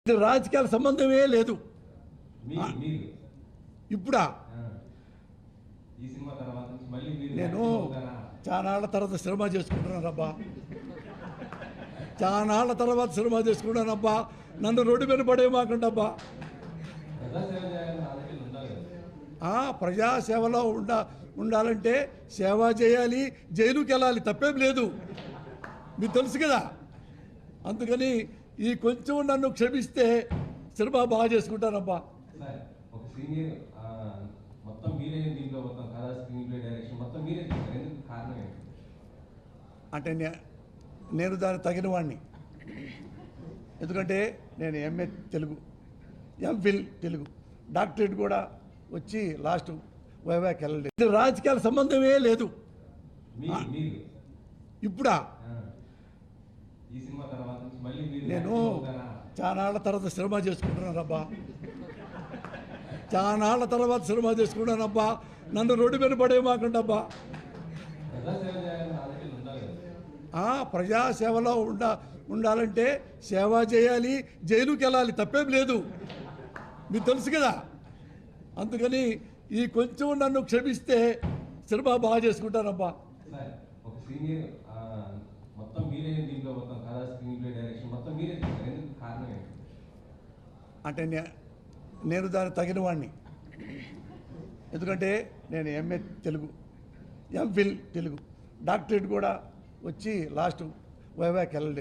ఇది రాజకీయాల సంబంధమే లేదు. ఇప్పుడా నేను చానాళ్ళ తర్వాత సినిమా చేసుకుంటున్నానబ్బా, చానాళ్ళ తర్వాత సినిమా చేసుకుంటానబ్బా. నన్ను రోడ్డు మీద పడేయమాకండబ్బా. ప్రజాసేవలో ఉండాలంటే సేవ చేయాలి, జైలుకి వెళ్ళాలి, తప్పేం లేదు, మీకు తెలుసు కదా. అందుకని ఈ కొంచెం నన్ను క్షమిస్తే సినిమా బాగా చేసుకుంటానబ్బా. అంటే నేను దానికి తగిన వాడిని. ఎందుకంటే నేను MA Telugu, MPhil Telugu, doctorate కూడా వచ్చి లాస్ట్ వైవాకి వెళ్ళలేదు. ఇది రాజకీయాల సంబంధమే లేదు. ఇప్పుడా నేను చానాళ్ళ తర్వాత సినిమా చేసుకుంటున్నానబ్బా, చానాళ్ళ తర్వాత సినిమా చేసుకుంటానబ్బా. నన్ను రోడ్డు మీద పడేయమాకండబ్బా. ప్రజాసేవలో ఉండాలంటే సేవ చేయాలి, జైలుకి వెళ్ళాలి, తప్పేం లేదు, మీకు తెలుసు కదా. అందుకని ఈ కొంచెం నన్ను క్షమిస్తే సినిమా బాగా చేసుకుంటానబ్బా. అంటే నేను దానికి తగిన వాడిని. ఎందుకంటే నేను MA Telugu, MPhil Telugu, doctorate కూడా వచ్చి లాస్ట్ వైవాకి వెళ్ళలేదు.